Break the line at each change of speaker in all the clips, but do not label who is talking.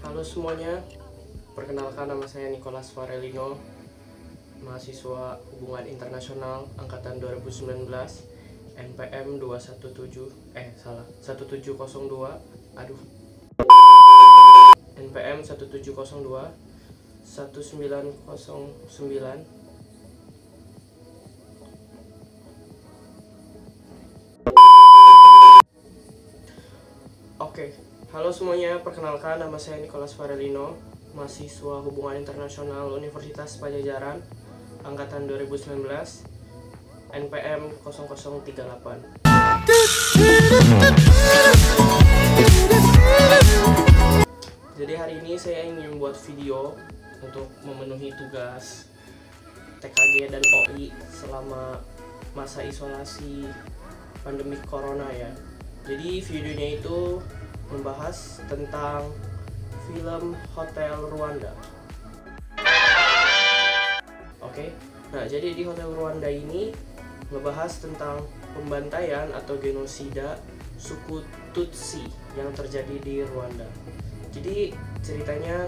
Halo semuanya, perkenalkan nama saya Nicholas Farelino, mahasiswa Hubungan Internasional Angkatan 2019, NPM 1702, NPM 1702 1909. Oke, halo semuanya, perkenalkan nama saya Nicholas Farelino, mahasiswa Hubungan Internasional Universitas Padjadjaran, Angkatan 2019, NPM 0038. Jadi hari ini saya ingin membuat video untuk memenuhi tugas TKG dan OI selama masa isolasi pandemi corona ya. Jadi videonya itu membahas tentang film Hotel Rwanda. Oke, nah jadi di Hotel Rwanda ini ngebahas tentang pembantaian atau genosida suku Tutsi yang terjadi di Rwanda. Jadi ceritanya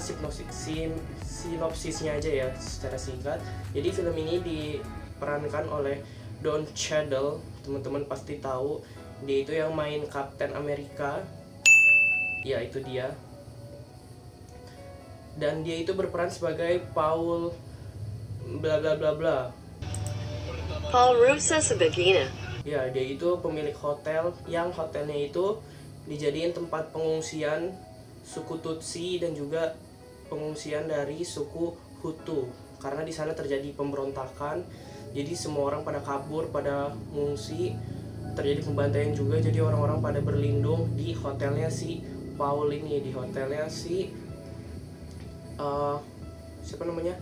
sinopsisnya aja ya secara singkat. Jadi film ini diperankan oleh Don Cheadle, teman-teman pasti tahu. Dia itu yang main Kapten Amerika. Ya, itu dia. Dan dia itu berperan sebagai Paul bla bla bla bla.
Paul Rusesabagina.
Ya, dia itu pemilik hotel yang hotelnya itu dijadiin tempat pengungsian suku Tutsi dan juga pengungsian dari suku Hutu. Karena di sana terjadi pemberontakan. Jadi semua orang pada kabur, pada mengungsi. Terjadi pembantaian juga, jadi orang-orang pada berlindung di hotelnya si Paul ini, di hotelnya si siapa namanya,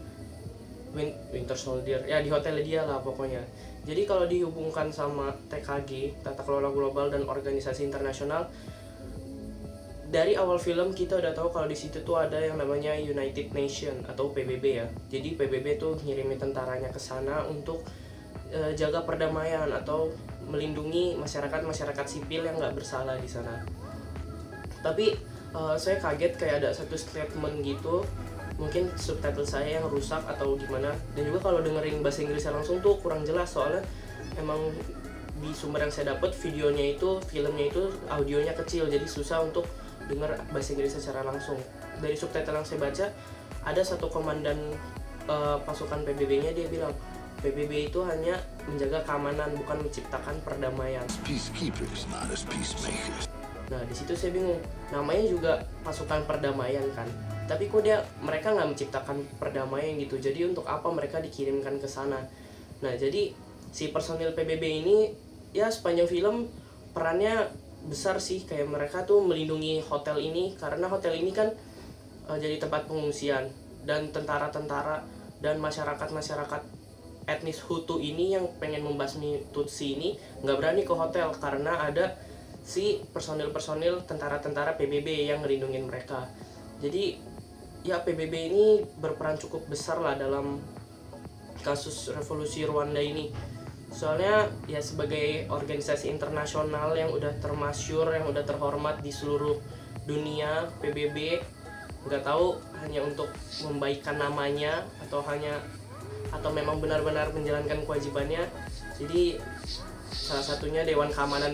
Winter Soldier ya, di hotelnya dia lah pokoknya. Jadi kalau dihubungkan sama TKG, Tata Kelola Global dan Organisasi Internasional, dari awal film kita udah tahu kalau di situ tuh ada yang namanya United Nation atau PBB ya. Jadi PBB tuh ngirimin tentaranya ke sana untuk jaga perdamaian atau melindungi masyarakat sipil yang nggak bersalah di sana. Tapi saya kaget kayak ada satu statement gitu, mungkin subtitle saya yang rusak atau gimana. Dan juga kalau dengerin bahasa Inggrisnya langsung tuh kurang jelas, soalnya emang di sumber yang saya dapat filmnya itu audionya kecil, jadi susah untuk dengar bahasa Inggris secara langsung. Dari subtitle yang saya baca, ada satu komandan pasukan PBB-nya, dia bilang PBB itu hanya menjaga keamanan, bukan menciptakan perdamaian. Nah, di situ saya bingung. Namanya juga pasukan perdamaian kan, tapi kok mereka nggak menciptakan perdamaian gitu. Jadi untuk apa mereka dikirimkan ke sana? Nah, jadi si personil PBB ini ya sepanjang film perannya besar sih. Kayak mereka tuh melindungi hotel ini, karena hotel ini kan jadi tempat pengungsian, dan tentara-tentara dan masyarakat etnis Hutu ini yang pengen membasmi Tutsi ini nggak berani ke hotel karena ada si personil tentara-tentara PBB yang ngelindungin mereka. Jadi ya PBB ini berperan cukup besar lah dalam kasus revolusi Rwanda ini. Soalnya ya sebagai organisasi internasional yang udah termasyur, yang udah terhormat di seluruh dunia, PBB nggak tahu hanya untuk membaikan namanya atau memang benar-benar menjalankan kewajibannya. Jadi salah satunya Dewan Keamanan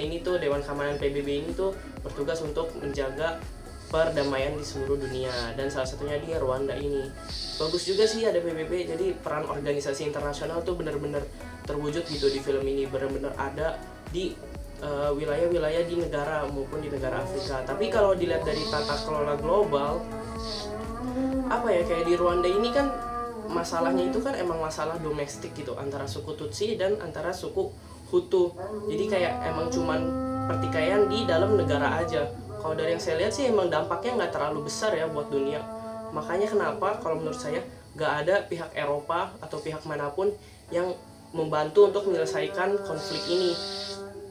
PBB ini tuh bertugas untuk menjaga perdamaian di seluruh dunia, dan salah satunya di Rwanda ini. Bagus juga sih ada PBB, jadi peran organisasi internasional tuh benar-benar terwujud gitu di film ini, benar-benar ada di wilayah-wilayah di negara maupun di negara Afrika. Tapi kalau dilihat dari tata kelola global, apa ya, kayak di Rwanda ini kan masalahnya itu kan emang masalah domestik gitu, antara suku Tutsi dan antara suku Hutu. Jadi kayak emang cuman pertikaian di dalam negara aja. Kalau dari yang saya lihat sih emang dampaknya nggak terlalu besar ya buat dunia. Makanya kenapa kalau menurut saya nggak ada pihak Eropa atau pihak manapun yang membantu untuk menyelesaikan konflik ini.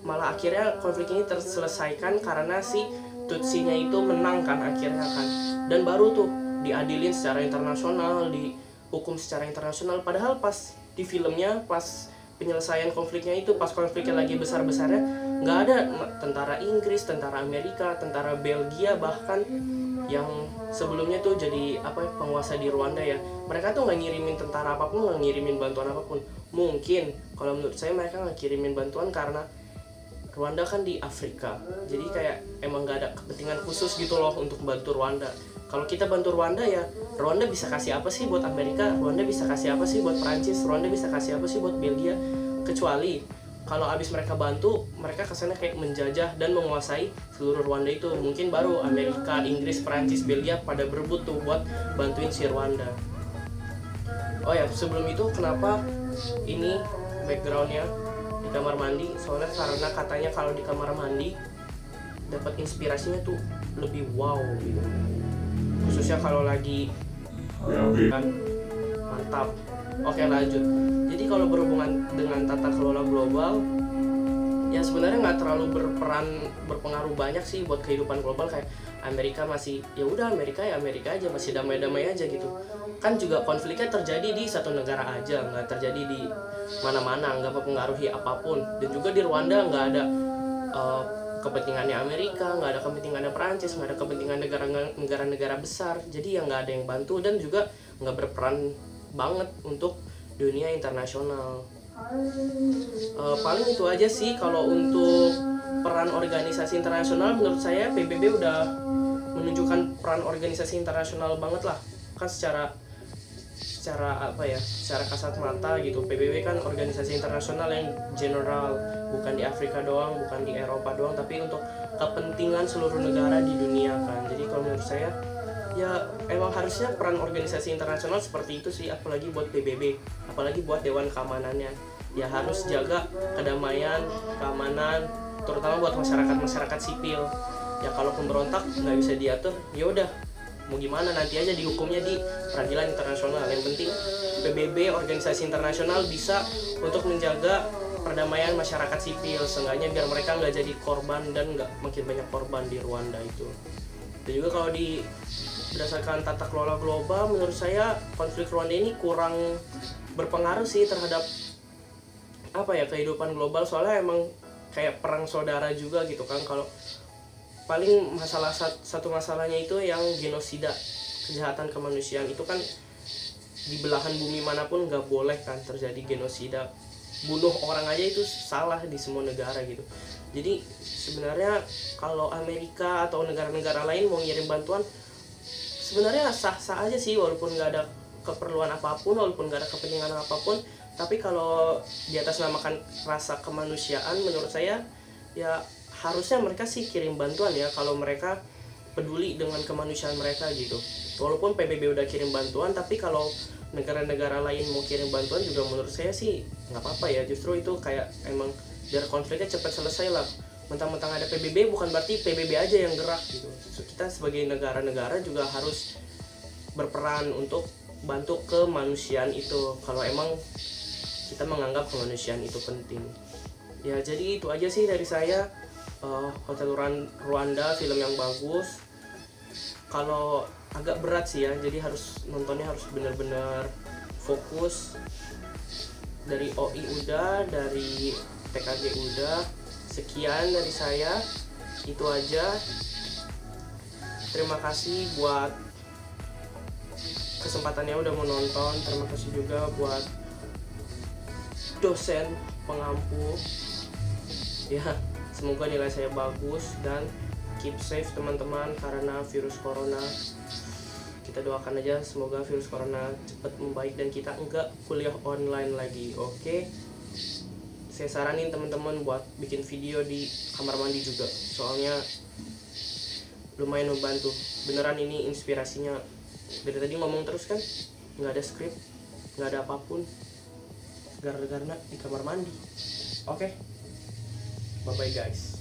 Malah akhirnya konflik ini terselesaikan karena si Tutsinya itu menang kan akhirnya kan. Dan baru tuh diadilin secara internasional, dihukum secara internasional. Padahal pas di filmnya, pas penyelesaian konfliknya itu, pas konfliknya lagi besar-besarnya, nggak ada tentara Inggris, tentara Amerika, tentara Belgia bahkan yang sebelumnya tuh jadi penguasa di Rwanda ya, mereka tuh nggak ngirimin tentara apapun, nggak ngirimin bantuan apapun. Mungkin kalau menurut saya mereka nggak kirimin bantuan karena Rwanda kan di Afrika, jadi kayak emang nggak ada kepentingan khusus gitu loh untuk bantu Rwanda. Kalau kita bantu Rwanda ya, Rwanda bisa kasih apa sih buat Amerika, Rwanda bisa kasih apa sih buat Prancis, Rwanda bisa kasih apa sih buat Belgia, kecuali kalau abis mereka bantu, mereka kesana kayak menjajah dan menguasai seluruh Rwanda itu. Mungkin baru Amerika, Inggris, Prancis, Belgia pada berebut tuh buat bantuin si Rwanda. Oh ya, sebelum itu kenapa ini backgroundnya di kamar mandi? Soalnya karena katanya kalau di kamar mandi dapat inspirasinya tuh lebih wow gitu. Khususnya kalau lagi kan mantap. Oke, lanjut. Jadi kalau berhubungan dengan tata kelola global, ya sebenarnya nggak terlalu berpengaruh banyak sih buat kehidupan global. Kayak Amerika masih ya udah Amerika aja, masih damai-damai aja gitu. Kan juga konfliknya terjadi di satu negara aja, nggak terjadi di mana-mana, nggak mempengaruhi apapun. Dan juga di Rwanda nggak ada kepentingannya Amerika, nggak ada kepentingannya Perancis, nggak ada kepentingan negara-negara besar. Jadi ya nggak ada yang bantu dan juga nggak berperan banget untuk dunia internasional. Paling itu aja sih kalau untuk peran organisasi internasional. Menurut saya PBB udah menunjukkan peran organisasi internasional banget lah. Kan secara kasat mata gitu, PBB kan organisasi internasional yang general, bukan di Afrika doang, bukan di Eropa doang, tapi untuk kepentingan seluruh negara di dunia kan. Jadi kalau menurut saya ya emang harusnya peran organisasi internasional seperti itu sih, apalagi buat PBB, apalagi buat Dewan Keamanannya. Ya harus jaga kedamaian, keamanan, terutama buat masyarakat sipil. Ya kalau pemberontak nggak bisa diatur, ya udah mau gimana nanti aja dihukumnya di peradilan internasional. Yang penting PBB, organisasi internasional, bisa untuk menjaga perdamaian masyarakat sipil, seenggaknya biar mereka nggak jadi korban dan nggak makin banyak korban di Rwanda itu. Dan juga kalau berdasarkan tata kelola global, menurut saya konflik Rwanda ini kurang berpengaruh sih terhadap kehidupan global. Soalnya emang kayak perang saudara juga gitu kan. Kalau paling satu masalahnya itu yang genosida, kejahatan kemanusiaan itu kan di belahan bumi manapun nggak boleh kan terjadi genosida. Bunuh orang aja itu salah di semua negara gitu. Jadi sebenarnya kalau Amerika atau negara-negara lain mau ngirim bantuan, sebenarnya sah-sah aja sih, walaupun nggak ada keperluan apapun, walaupun nggak ada kepentingan apapun. Tapi kalau di atas namakan rasa kemanusiaan, menurut saya ya harusnya mereka sih kirim bantuan ya, kalau mereka peduli dengan kemanusiaan mereka gitu. Walaupun PBB udah kirim bantuan, tapi kalau negara-negara lain mau kirim bantuan juga menurut saya sih nggak apa-apa ya. Justru itu kayak emang biar konfliknya cepat selesai lah. Mentang-mentang ada PBB bukan berarti PBB aja yang gerak gitu. Kita sebagai negara-negara juga harus berperan untuk bantu kemanusiaan itu, kalau emang kita menganggap kemanusiaan itu penting. Ya jadi itu aja sih dari saya. Hotel Rwanda film yang bagus. Kalau agak berat sih ya, jadi nontonnya harus benar-benar fokus. Dari OI udah, dari PKG udah. Sekian dari saya, itu aja. Terima kasih buat kesempatannya udah menonton. Terima kasih juga buat dosen pengampu ya. Semoga nilai saya bagus dan keep safe teman-teman karena virus corona. Kita doakan aja semoga virus corona cepat membaik dan kita enggak kuliah online lagi. Oke. Saya saranin teman-teman buat bikin video di kamar mandi juga, soalnya lumayan membantu. Beneran ini inspirasinya dari tadi ngomong terus kan, nggak ada skrip, nggak ada apapun, gara-gara di kamar mandi. Oke. Bye bye guys.